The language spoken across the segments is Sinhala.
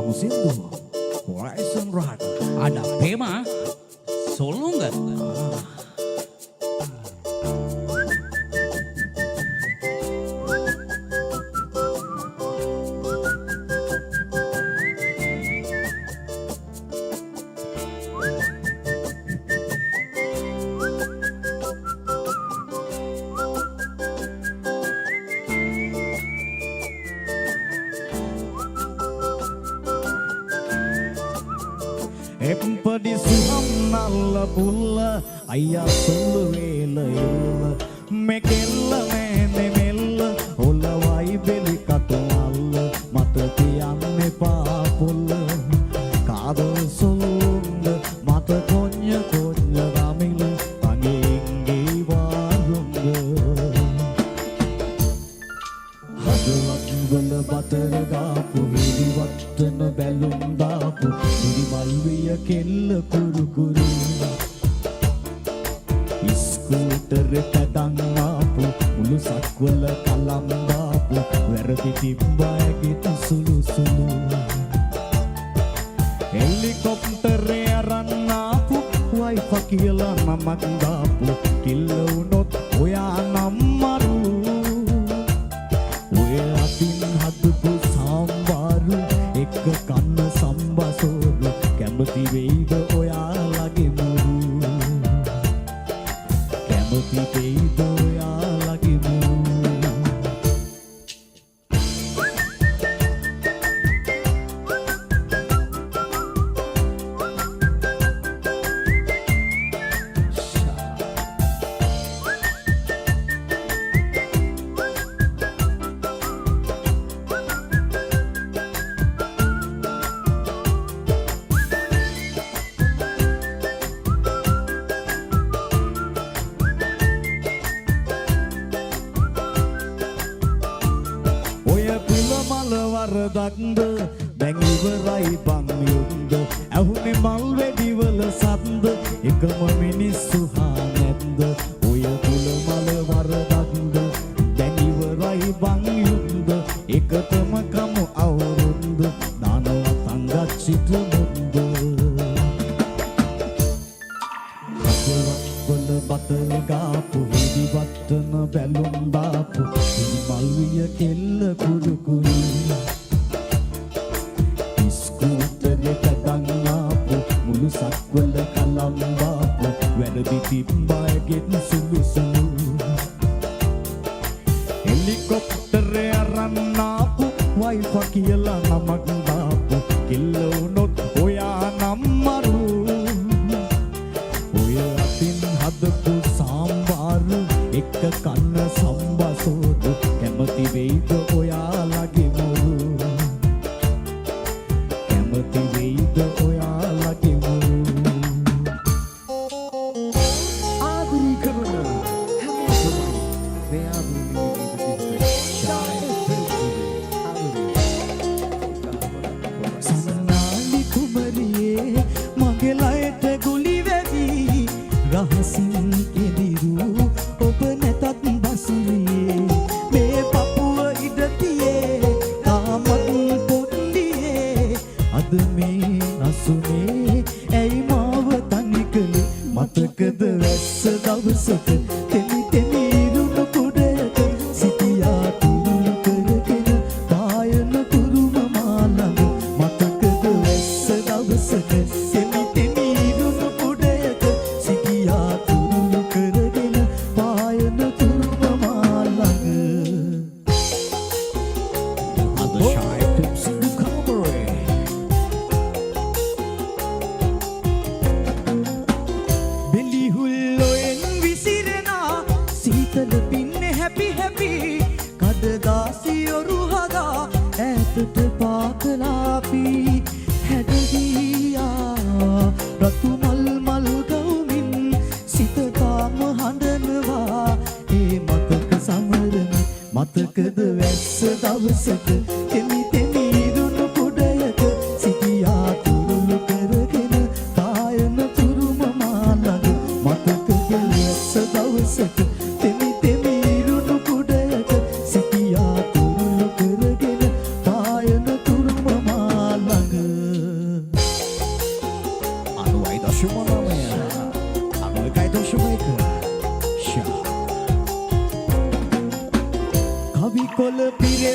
Musindu, Horizon Rad. Ada Pema, Solungan. Empadi suham nalla pulla ayya sollu vela illa mekella mene mella holla vai beli katalla mata tiyanne pa pulla kaadal solunga mata konya konya ramila tangengi warunga hadawat wala batar gaapu hidiwattana balum daapu malviya kella kuru kuru scooter tadangapu ulu sakwala kalambapu werdi tibbayage sulu sulu helicopter arannapu wifi kiyala namak daapu killa unot oya nammaru oya atin hadapu sambaru ek kanna sambasoru කැමති වෙයිද ඔයාලගේ මුරු කැමති වෙයිද ඔයාලගේ මුරු වරදක්ද දැන් ඉවරයි බං යුද්ධ ඇහුනේ මල් වෙඩිවල සද්ද එකම මිනිස්සු හා නැද්ද ඔය කුල මල වරදක්ද දැන් ඉවරයි බං යුද්ධ එකතම කමු අවුරුද්ද දානවා තංගත් සිට මුද්ද වල බතල් ගාපු හිදිවත්තන බැලුම් දාපු මල් විය කෙල්ල කුරු කුරු sakwal kalambapu werdi tibbayage sulu sulu helicopter arannapu wifi kiyala namak daapu killa unot oya nammaru oya atin hadapu sambaru ek kanna sambasodu kemathi veida oyalage muru kemathi veida oyalage මතකද වැස්ස දවසක කෙමි තෙමි ඉරුණු කුඩයක සිටියා තුරුළු කරගෙන පායන තුරුම මාළඟ මතකද වැස්ස දවසක තෙමි තෙමි ඉරුණු කුඩයක සිටියා තුරුළු කරගෙන පායන තුරුම මාළඟ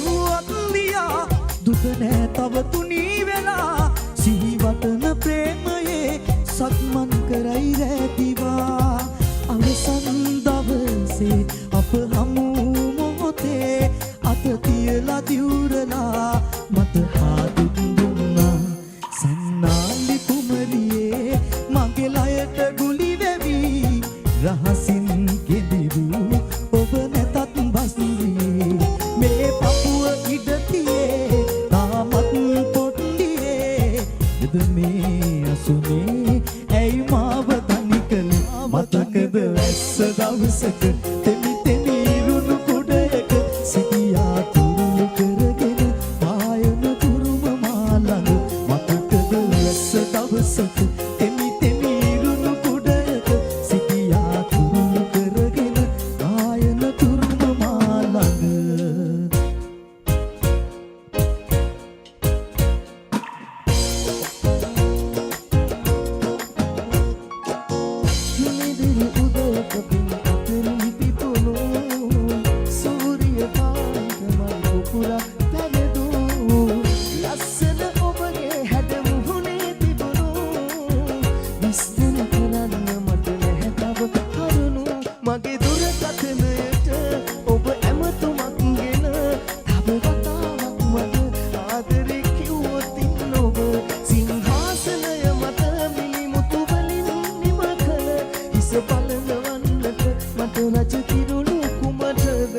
ගෙවුවත් දියා දුක නෑ තව තුනී වෙලා සිහිවටන ප්‍රේමයේ සක්මන් කරයි රැතිවා අවසන් දවසේ අප හමු මොහොතේ අත තියලා දිවුරලා මට හාදුක් දුන්නා සන්නාලි කුමරියේ මගේ ලයට ගුලි වෙවි රහසින් කෙදිරු ඔබ නැතත් බස්රියේ මේ පපුව ඉඩතියේ තාමත් පොට්ටියේ එද මේ අසුනේ ඇයි මාව තනි කළේ මතකද වැස්ස දවසක තෙමි තෙමි ඉරුණු කුඩයක සිටියා තුරුළු කරගෙන පායන තුරුම මාළඟ මතකද වැස්ස දවසක තෙමි තෙමි ඉරුණු කුඩයක සිටියා තුරුළු කරගෙන පායන තුරුම මාළඟ හිමිදිරි උදයක පින් අතරින් පිපුණු සූරිය කාන්තමයි කුකුරා පැනදූ ලස්සන ඔබගේ හැඩ මුහුණේ තිබුණු විස්තර කරන්න මට නැහැ තව කරුණු මගේ දුරකථනයට ඔබ ඇමතුමක් ගෙන තව වතාවක් මට ආදරේ කිව්වොත් ඉන්න ඔබ සිංහාසනය මත මිලිමුතු වලින් නිම කළ හිස පලඳවන්නට මට රජ කිරුණු කුමටද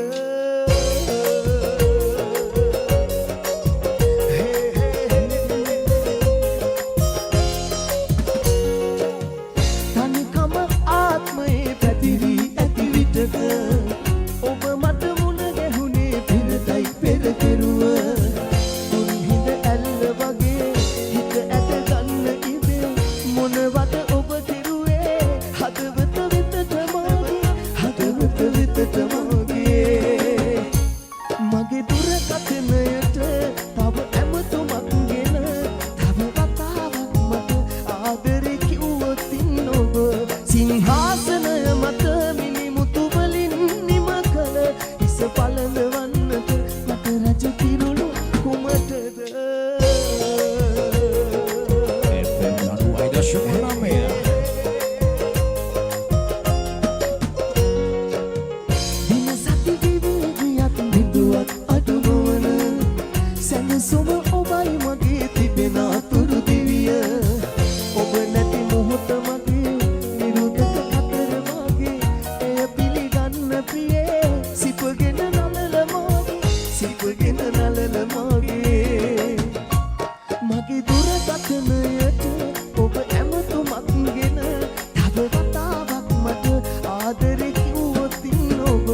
තනිකම ආත්මයේ පැතිරී ඇති විටක ඔබ මට මුණ ගැහුණේ පෙරටයි පෙර කෙරුව දුර්හිඳ ඇල්ල වගේ හිත ඇට ගන්න ඉබේ මොනවද ඔබ කෙරුවේ හදවත වෙතට මගේ හදවත වෙතට මගේ මගේ දුරකථනයට තව ඇමතුමක් ගෙන තව වතාවක් මට ආදරේ කිව්වොත් ඉන්න ඔබ සිංහාසනය මත මිනිමුතු වලින් නිම කළ හිස පලඳවන්නට මට රජ කිරුණු කුමටද FM 96.9 දින සති දිවිගියත් බිඳුවක් අඩු නොවන සැනසුම ඔබයි මගේ තිබෙන අතුරු දිවිය ඔබ නැති මොහොත මගේ නිරුද්ධක කතර මගේ එය පිළිගන්න ප්‍රියේ සිපගෙන නලල මගේ මගේ දුරකථනයට ඔබ ඇමතුමක් ගෙන තව වතාවක් මට ආදරේ කිව්වොත් ඉන්න ඔබ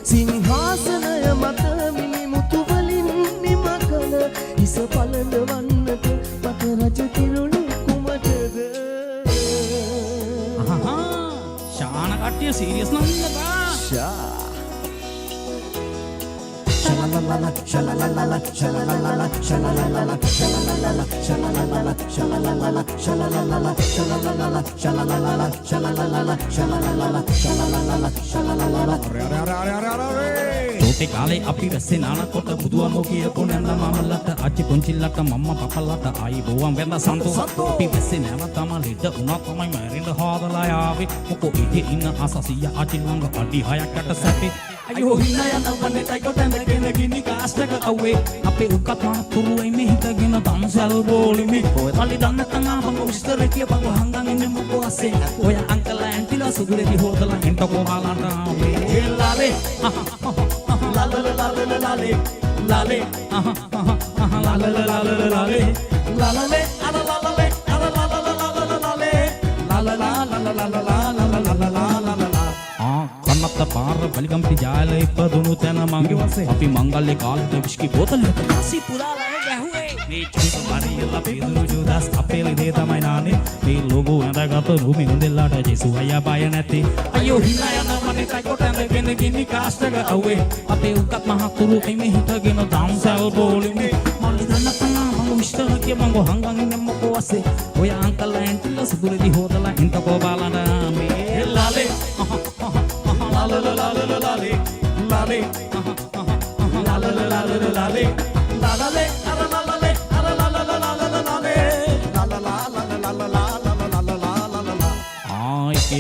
සිංහාසනය මත මිනිමුතු වලින් නිම කළ හිස පලඳවන්නට මට රජ කිරුණු කුමටද ශාන කට්ටිය සීරියස් නම් ඉන්නකා Shalalala, shalalala, shalalala, shalalala, shalalala, shalalala, shalalala, shalalala, shalalala, shalalala, shalalala, shalalala, shalalala, shalalala. චෝටි කාලේ අපි වැස්සේ නානකොට බුදුහාමෝ කියපු නැන්ද මමලට අච්චි පුංචිල්ලට මම්ම පපලට ආයි බෝවන් වෙන්න සන්තෝ අපි වැස්සේ නැව තම ලෙඩ උනා තමයි මැරෙන්න හොදලා යාවේ මොකෝ ඉති ඉන්න අසසිය අච්චි වංග අඩි 6කට සැපේ අයෝ හිනා යන වන්නේ තයිකොටෙන් දෙගෙන ගිනි කාස්ටක අවේ අපේ උකත් මහතුරුයි මෙහිටගෙන දන්සල් බෝලිමි මලි දන්න තනා බංග උස්තර කිය බංග හංගන් ඉන්නේ මොකෝ අසේ ඔය අංකල් ඇන්ටිලා සුගුරේදී හොදලා හින්ට කොහාලට ආවේ ලාලේ la la la la la la la la la la la la la la la කන්නත්ත පාර බලිගම්පි ජාල ඉපදුණු තැන මගේ අපි මංගල්‍ය කාලේ විස්කි බෝතලයක පස්සි පුරාලා ගැහුවේ මේ චුතු බරියලා පිදුරු ජුදාස් අපේ ලේ තමයි නානේ මේ ලෝගෝ ඇඳගත රූමි හොඳෙල්ලාට ජේසු අයියා බය නැති අයියෝ හිනා යන මනේ තයිකොට ඇඳගෙන ගිනි කාස්ටක අවේ අපේ උකත් මහතුරු එමෙ හිටගෙන දන්සල් බෝලිමේ මල්ලි දන්න තනා මම විශ්තර කිය මං හංගන් ඉන්නේ මොකෝ අසේ ඔය අංකල් ඇන්ටිලා සුදුරේදී හොදලා හින්ටකෝ බලන්න මේ ලාලේ la la la la la la la la la la la la ලාලේ ලාලේ අර ලාලේ අර ලාලේ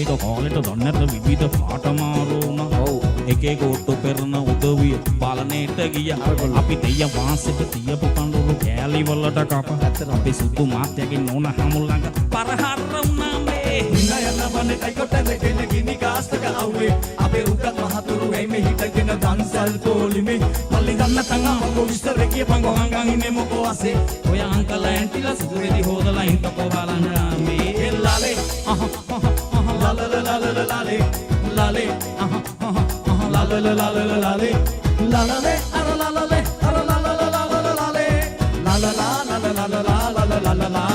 ඒක කාලෙට දන්නට විවිධ පාට මාරුණා. එක එක ඔට්ටු පෙරන උදවිය පාලනයට ගිය. අපි දෙය වාසෙට තියපු කඳුළු කෑලි වලට කප. අපි සුදු මාත්‍යගේ නෝන හමුල්ලඟ පරහර වුණා මේ. නින්න යන බන්නේ ටයිකොට දෙගෙන ගිනි ගාස්තක අවුවේ. අපේ උගත් මහතුරු එයි මේ හිටගෙන දන්සල් පොලිමේ. මල්ලි ගන්න තංගා මගෝ විස්තර කියපංගෝ හංගන් ඉන්නේ මොකෝ අසේ. ඔය අංකල ඇන්ටිලා සුදු වෙදි හොදලා හිටකෝ බලන්න මේ. ලාලේ ලාලේ ලාලේ ලාලේ ලාලේ අර ලාලේ අර ලාලේ ලාලේ ලාලේ ලාලේ